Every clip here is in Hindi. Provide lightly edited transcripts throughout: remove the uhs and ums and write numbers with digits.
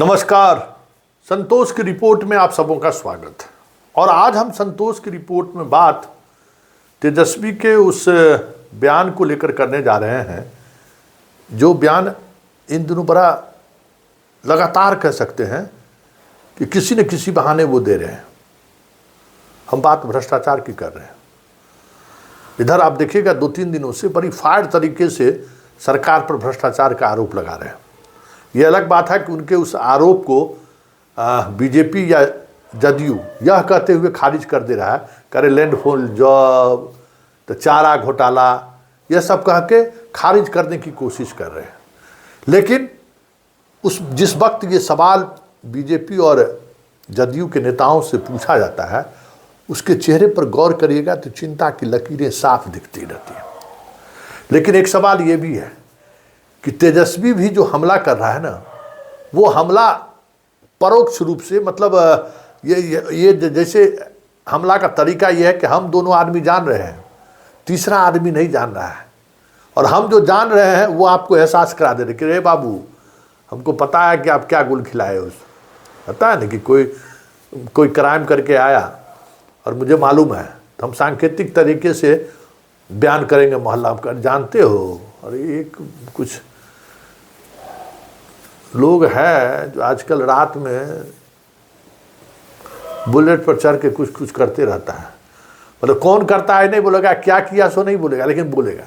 नमस्कार। संतोष की रिपोर्ट में आप सबों का स्वागत है। और आज हम संतोष की रिपोर्ट में बात तेजस्वी के उस बयान को लेकर करने जा रहे हैं, जो बयान इन दिनों बड़ा लगातार कह सकते हैं कि किसी न किसी बहाने वो दे रहे हैं। हम बात भ्रष्टाचार की कर रहे हैं। इधर आप देखिएगा 2-3 दिनों से बड़ी फायर तरीके से सरकार पर भ्रष्टाचार का आरोप लगा रहे हैं। ये अलग बात है कि उनके उस आरोप को बीजेपी या जदयू यह कहते हुए खारिज कर दे रहा है, करे लैंडफोन जॉब तो चारा घोटाला, यह सब कह के खारिज करने की कोशिश कर रहे हैं। लेकिन जिस वक्त ये सवाल बीजेपी और जदयू के नेताओं से पूछा जाता है, उसके चेहरे पर गौर करिएगा तो चिंता की लकीरें साफ दिखती रहती हैं। लेकिन एक सवाल ये भी है कि तेजस्वी भी जो हमला कर रहा है ना, वो हमला परोक्ष रूप से, मतलब ये जैसे हमला का तरीका ये है कि हम दोनों आदमी जान रहे हैं, तीसरा आदमी नहीं जान रहा है, और हम जो जान रहे हैं वो आपको एहसास करा दे रहे कि रे बाबू, हमको पता है कि आप क्या गुल खिलाए हो। पता है ना कि कोई क्राइम करके आया और मुझे मालूम है, तो हम सांकेतिक तरीके से बयान करेंगे मोहल्ला कर, जानते हो। और एक कुछ लोग हैं जो आजकल रात में बुलेट पर चढ़ के कुछ कुछ करते रहता है। मतलब कौन करता है नहीं बोलेगा, क्या किया सो नहीं बोलेगा, लेकिन बोलेगा।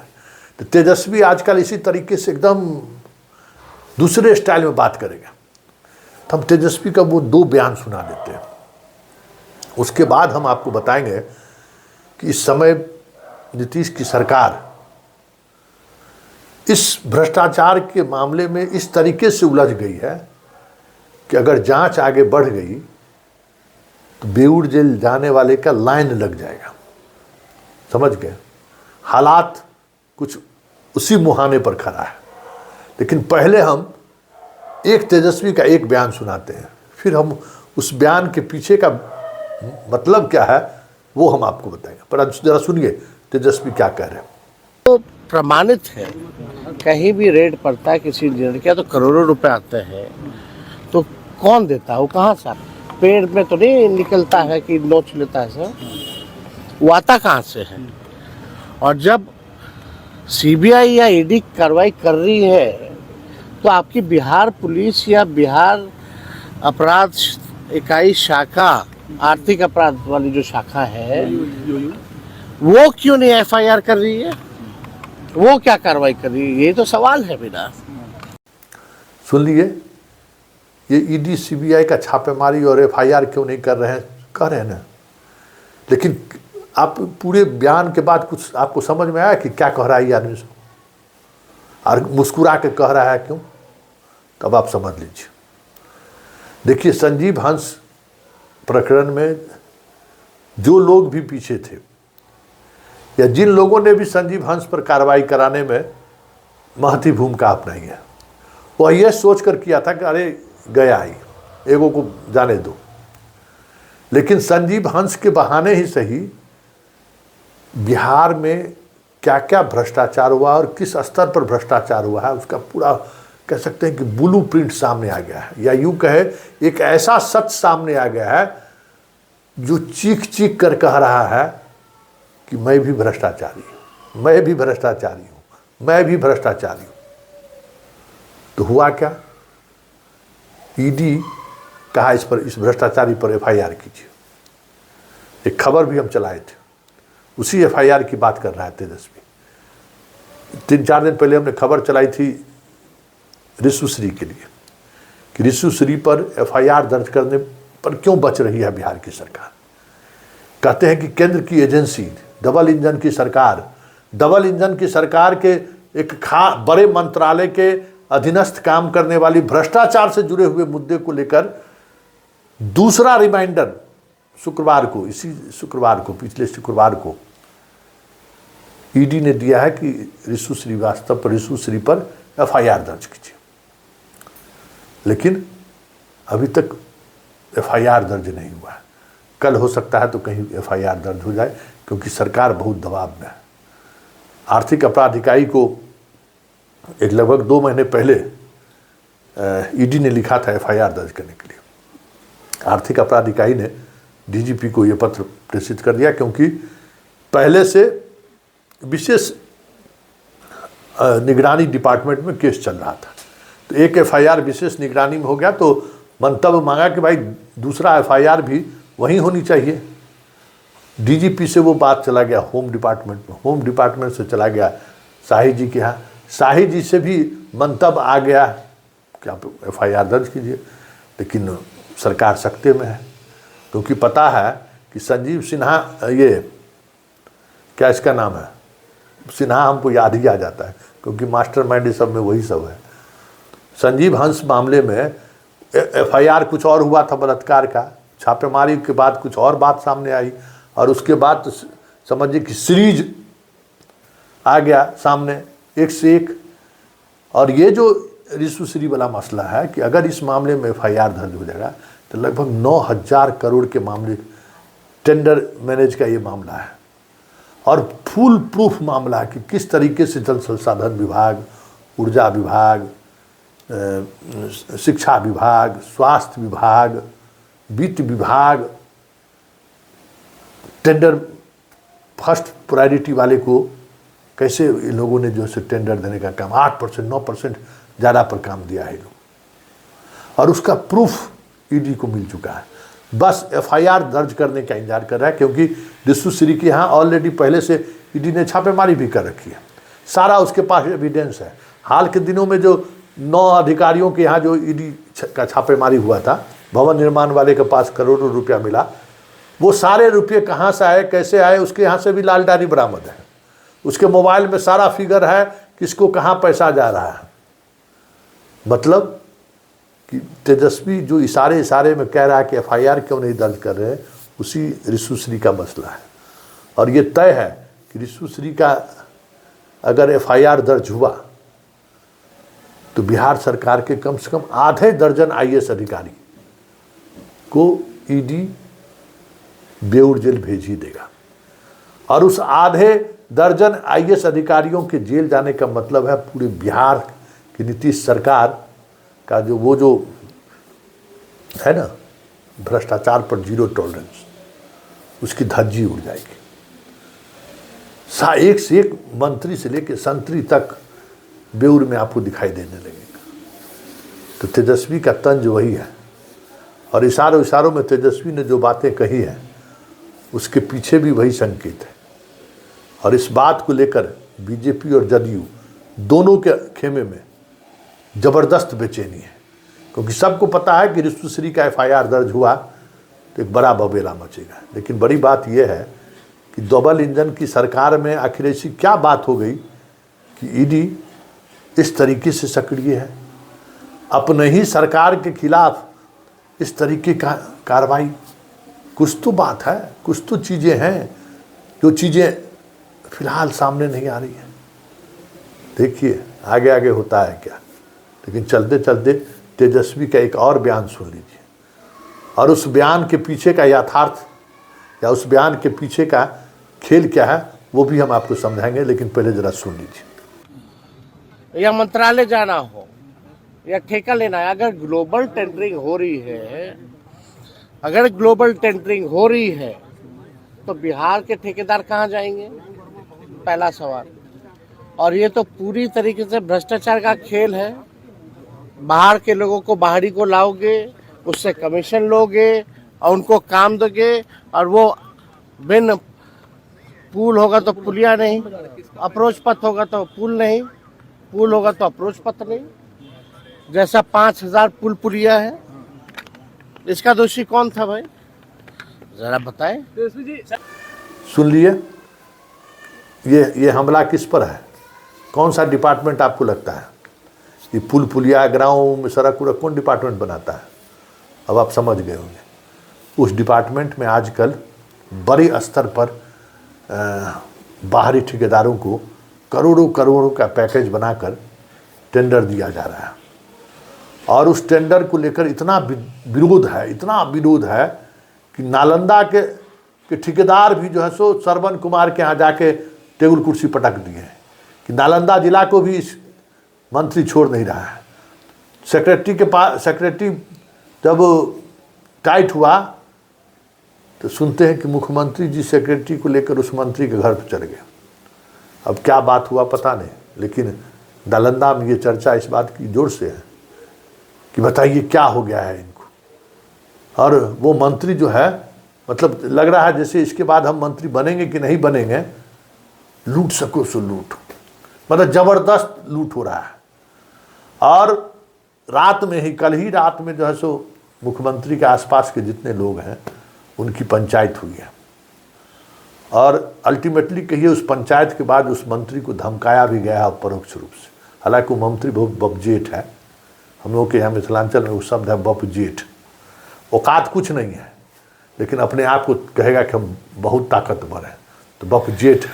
तो तेजस्वी आजकल इसी तरीके से एकदम दूसरे स्टाइल में बात करेगा। तो हम तेजस्वी का वो 2 बयान सुना देते हैं, उसके बाद हम आपको बताएंगे कि इस समय नीतीश की सरकार इस भ्रष्टाचार के मामले में इस तरीके से उलझ गई है कि अगर जांच आगे बढ़ गई तो बेऊर जेल जाने वाले का लाइन लग जाएगा। समझ गए? हालात कुछ उसी मुहाने पर खड़ा है। लेकिन पहले हम एक तेजस्वी का एक बयान सुनाते हैं, फिर हम उस बयान के पीछे का मतलब क्या है वो हम आपको बताएंगे। पर जरा सुनिए तेजस्वी क्या कह रहे हैं। तो प्रमाणित है, कहीं भी रेड पड़ता है किसी डिनर का तो करोड़ों रुपए आते हैं, तो कौन देता है? वो कहाँ से? पेड़ में तो नहीं निकलता है कि नोच लेता है सर, वो आता कहाँ से है? और जब सीबीआई या ईडी कार्रवाई कर रही है तो आपकी बिहार पुलिस या बिहार अपराध इकाई शाखा, आर्थिक अपराध वाली जो शाखा है, वो क्यों नहीं एफआईआर कर रही है? वो क्या कार्रवाई कर रही है? ये तो सवाल है मेरा। सुन लिए, ये ईडी सीबीआई का छापेमारी और एफआईआर क्यों नहीं कर रहे हैं, कह रहे हैं ना। लेकिन आप पूरे बयान के बाद कुछ आपको समझ में आया कि क्या कह रहा है ये आदमी से, और मुस्कुरा के कह रहा है क्यों? तब आप समझ लीजिए। देखिए, संजीव हंस प्रकरण में जो लोग भी पीछे थे, या जिन लोगों ने भी संजीव हंस पर कार्रवाई कराने में महती भूमिका अपनाई है, वह यह सोचकर किया था कि अरे गया ही, एगो को जाने दो। लेकिन संजीव हंस के बहाने ही सही बिहार में क्या क्या भ्रष्टाचार हुआ और किस स्तर पर भ्रष्टाचार हुआ है, उसका पूरा कह सकते हैं कि ब्लू प्रिंट सामने आ गया है, या यूँ कहे एक ऐसा सच सामने आ गया है जो चीख चीख कर कह रहा है कि मैं भी भ्रष्टाचारी हूँ, मैं भी भ्रष्टाचारी हूँ, मैं भी भ्रष्टाचारी हूँ। तो हुआ क्या? ईडी कहा इस भ्रष्टाचारी पर एफआईआर कीजिए। एक खबर भी हम चलाए थे, उसी एफआईआर की बात कर रहा है तेजस्वी। 3-4 दिन पहले हमने खबर चलाई थी रिशु श्री के लिए कि रिशु श्री पर एफआईआर दर्ज करने पर क्यों बच रही है बिहार की सरकार। कहते हैं कि केंद्र की एजेंसी, डबल इंजन की सरकार के एक बड़े मंत्रालय के अधीनस्थ काम करने वाली भ्रष्टाचार से जुड़े हुए मुद्दे को लेकर दूसरा रिमाइंडर पिछले शुक्रवार को ईडी ने दिया है कि रिशु श्री पर एफआईआर दर्ज कीजिए। लेकिन अभी तक एफआईआर दर्ज नहीं हुआ है। कल हो सकता है तो कहीं एफआईआर दर्ज हो जाए, क्योंकि सरकार बहुत दबाव में है। आर्थिक अपराध इकाई को एक लगभग 2 महीने पहले ईडी ने लिखा था एफआईआर दर्ज करने के लिए। आर्थिक अपराध इकाई ने डीजीपी को ये पत्र प्रेषित कर दिया, क्योंकि पहले से विशेष निगरानी डिपार्टमेंट में केस चल रहा था। तो एक एफआईआर विशेष निगरानी में हो गया, तो मंतव्य मांगा कि भाई दूसरा एफआईआर भी वहीं होनी चाहिए। डीजीपी से वो बात चला गया होम डिपार्टमेंट में, होम डिपार्टमेंट से चला गया शाही जी के यहाँ, शाही जी से भी मंतव्य आ गया कि आप एफआईआर दर्ज कीजिए। लेकिन सरकार सख्ते में है, क्योंकि पता है कि संजीव सिन्हा, ये क्या इसका नाम है, सिन्हा हमको याद ही आ जाता है, क्योंकि मास्टरमाइंड सब में वही सब है। संजीव हंस मामले में एफआईआर कुछ और हुआ था बलात्कार का, छापेमारी के बाद कुछ और बात सामने आई, और उसके बाद तो समझिए कि सीरीज आ गया सामने एक से एक। और ये जो रिशु श्री वाला मसला है कि अगर इस मामले में एफआईआर दर्ज हो जाएगा तो लगभग 9,000 करोड़ के मामले, टेंडर मैनेज का ये मामला है, और फुल प्रूफ मामला है कि किस तरीके से जल संसाधन विभाग, ऊर्जा विभाग, शिक्षा विभाग, स्वास्थ्य विभाग, वित्त विभाग, टेंडर फर्स्ट प्रायोरिटी वाले को कैसे इन लोगों ने जो है टेंडर देने का काम 8% 9% ज़्यादा पर काम दिया है लोग, और उसका प्रूफ ईडी को मिल चुका है। बस एफआईआर दर्ज करने का इंतजार कर रहा है, क्योंकि रिशु श्री के यहाँ ऑलरेडी पहले से ईडी ने छापेमारी भी कर रखी है, सारा उसके पास एविडेंस है। हाल के दिनों में जो 9 अधिकारियों के यहाँ जो ईडी का छापेमारी हुआ था, भवन निर्माण वाले के पास करोड़ों रुपया मिला, वो सारे रुपये कहाँ से आए, कैसे आए, उसके यहाँ से भी लाल डायरी बरामद है। उसके मोबाइल में सारा फिगर है, किसको कहाँ पैसा जा रहा है। मतलब कि तेजस्वी जो इशारे में कह रहा है कि एफआईआर क्यों नहीं दर्ज कर रहे हैं, उसी रिशु श्री का मसला है। और ये तय है कि रिशु श्री का अगर एफआईआर दर्ज हुआ तो बिहार सरकार के कम से कम आधे दर्जन आईएएस अधिकारी को ईडी बेऊर जेल भेज ही देगा। और उस आधे दर्जन आईएएस अधिकारियों के जेल जाने का मतलब है पूरे बिहार की नीतीश सरकार का जो है ना, भ्रष्टाचार पर जीरो टॉलरेंस, उसकी धज्जी उड़ जाएगी। एक से एक मंत्री से लेकर संतरी तक बेऊर में आपको दिखाई देने लगेगा। तो तेजस्वी का तंज वही है, और इशारों में तेजस्वी ने जो बातें कही हैं उसके पीछे भी वही संकेत है। और इस बात को लेकर बीजेपी और जदयू दोनों के खेमे में ज़बरदस्त बेचैनी है, क्योंकि सबको पता है कि रिशु श्री का एफआईआर दर्ज हुआ तो एक बड़ा बबेला मचेगा। लेकिन बड़ी बात यह है कि डबल इंजन की सरकार में आखिर ऐसी क्या बात हो गई कि ईडी इस तरीके से सक्रिय है, अपने ही सरकार के खिलाफ इस तरीके का कार्रवाई। कुछ तो बात है, कुछ तो चीज़ें हैं जो चीज़ें फिलहाल सामने नहीं आ रही हैं। देखिए आगे आगे होता है क्या। लेकिन चलते चलते तेजस्वी का एक और बयान सुन लीजिए, और उस बयान के पीछे का यथार्थ या उस बयान के पीछे का खेल क्या है वो भी हम आपको समझाएंगे। लेकिन पहले जरा सुन लीजिए। या मंत्रालय जाना हो या ठेका लेना है, अगर ग्लोबल टेंडरिंग हो रही है, अगर ग्लोबल टेंडरिंग हो रही है तो बिहार के ठेकेदार कहाँ जाएंगे, पहला सवाल। और ये तो पूरी तरीके से भ्रष्टाचार का खेल है। बाहर के लोगों को, बाहरी को लाओगे, उससे कमीशन लोगे और उनको काम दोगे, और वो बिन पुल होगा तो पुलिया नहीं, अप्रोच पथ होगा तो पुल नहीं, पुल होगा तो अप्रोच पथ नहीं। जैसा 5,000 पुल पुलिया है, इसका दोषी कौन था भाई, जरा बताएं। सुन लिए, ये हमला किस पर है, कौन सा डिपार्टमेंट आपको लगता है ये पुल पुलिया गाँव में सड़क उड़क कौन डिपार्टमेंट बनाता है? अब आप समझ गए होंगे। उस डिपार्टमेंट में आजकल बड़े स्तर पर बाहरी ठेकेदारों को करोड़ों करोड़ों का पैकेज बनाकर टेंडर दिया जा रहा है, और उस टेंडर को लेकर इतना विरोध है कि नालंदा के ठेकेदार भी जो है सो श्रवण कुमार के यहाँ जाके टेबल कुर्सी पटक दिए हैं कि नालंदा जिला को भी इस मंत्री छोड़ नहीं रहा है। सेक्रेटरी के पास, सेक्रेटरी जब टाइट हुआ तो सुनते हैं कि मुख्यमंत्री जी सेक्रेटरी को लेकर उस मंत्री के घर पर चले गए। अब क्या बात हुआ पता नहीं, लेकिन नालंदा में ये चर्चा इस बात की जोर से है कि बताइए क्या हो गया है इनको। और वो मंत्री जो है, मतलब लग रहा है जैसे इसके बाद हम मंत्री बनेंगे कि नहीं बनेंगे, लूट सको सो लूट, मतलब जबरदस्त लूट हो रहा है। और रात में ही, कल ही रात में जो है सो मुख्यमंत्री के आसपास के जितने लोग हैं उनकी पंचायत हुई है। और अल्टीमेटली कहिए उस पंचायत के बाद उस मंत्री को धमकाया भी गया है परोक्ष रूप से। हालांकि वो मंत्री बहुत बपजेठ है, हम लोग के यहाँ मिथिलांचल में वो शब्द है बपजेठ। औकात कुछ नहीं है, लेकिन अपने आप को कहेगा कि हम बहुत ताकतवर हैं, तो बपजेठ है।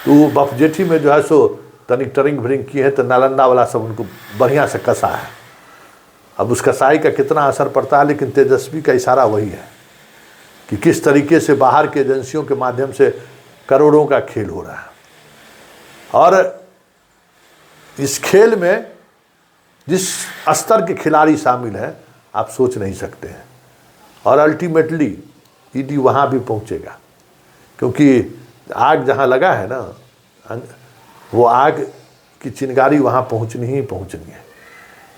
तो वो बपजेठी में जो है सो तनिक टरिंग भरिंग की है, तो नालंदा वाला सब उनको बढ़िया से कसा है। अब उस कसाई का कितना असर पड़ता है, लेकिन तेजस्वी का इशारा वही है कि किस तरीके से बाहर के एजेंसियों के माध्यम से करोड़ों का खेल हो रहा है। और इस खेल में जिस स्तर के खिलाड़ी शामिल हैं आप सोच नहीं सकते हैं। और अल्टीमेटली ईडी वहाँ भी पहुँचेगा, क्योंकि आग जहाँ लगा है ना, वो आग की चिंगारी वहाँ पहुँचनी ही पहुँचनी है।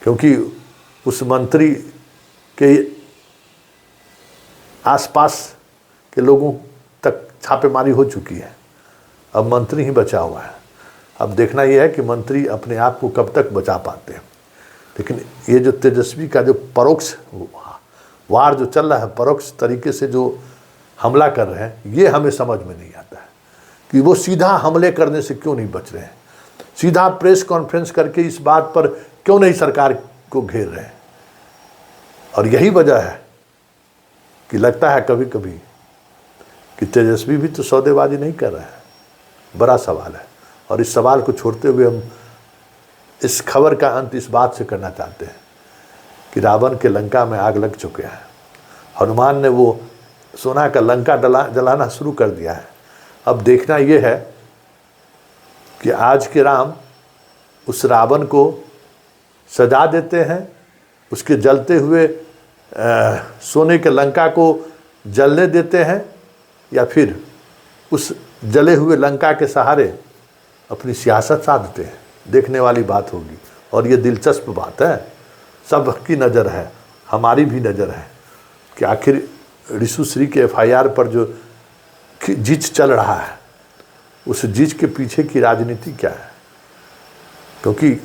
क्योंकि उस मंत्री के आसपास के लोगों तक छापेमारी हो चुकी है, अब मंत्री ही बचा हुआ है। अब देखना यह है कि मंत्री अपने आप को कब तक बचा पाते हैं। लेकिन ये जो तेजस्वी का जो परोक्ष वार जो चल रहा है, परोक्ष तरीके से जो हमला कर रहे हैं, ये हमें समझ में नहीं आता है कि वो सीधा हमले करने से क्यों नहीं बच रहे हैं, सीधा प्रेस कॉन्फ्रेंस करके इस बात पर क्यों नहीं सरकार को घेर रहे हैं। और यही वजह है कि लगता है कभी कभी कि तेजस्वी भी तो सौदेबाजी नहीं कर रहा है। बड़ा सवाल है। और इस सवाल को छोड़ते हुए हम इस खबर का अंत इस बात से करना चाहते हैं कि रावण के लंका में आग लग चुके हैं। हनुमान ने वो सोना का लंका जलाना शुरू कर दिया है। अब देखना ये है कि आज के राम उस रावण को सजा देते हैं, उसके जलते हुए सोने के लंका को जलने देते हैं, या फिर उस जले हुए लंका के सहारे अपनी सियासत साधते हैं। देखने वाली बात होगी। और ये दिलचस्प बात है, सबकी नज़र है, हमारी भी नज़र है कि आखिर ऋषु श्री के FIR पर जो जिच चल रहा है, उस जिच के पीछे की राजनीति क्या है। क्योंकि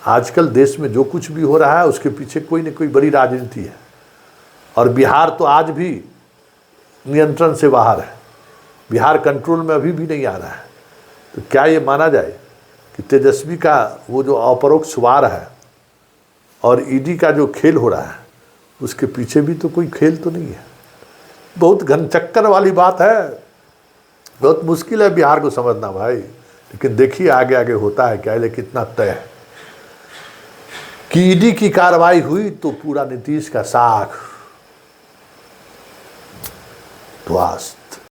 आजकल देश में जो कुछ भी हो रहा है उसके पीछे कोई न कोई बड़ी राजनीति है। और बिहार तो आज भी नियंत्रण से बाहर है, बिहार कंट्रोल में अभी भी नहीं आ रहा है। तो क्या ये माना जाए कि तेजस्वी का वो जो अपरोक्ष वार है और ईडी का जो खेल हो रहा है, उसके पीछे भी तो कोई खेल तो नहीं है। बहुत घनचक्कर वाली बात है, बहुत मुश्किल है बिहार को समझना भाई। लेकिन देखिए आगे आगे होता है क्या, लेकिन इतना तय है कि ईडी की कार्रवाई हुई तो पूरा नीतीश का साख ध्वस्त।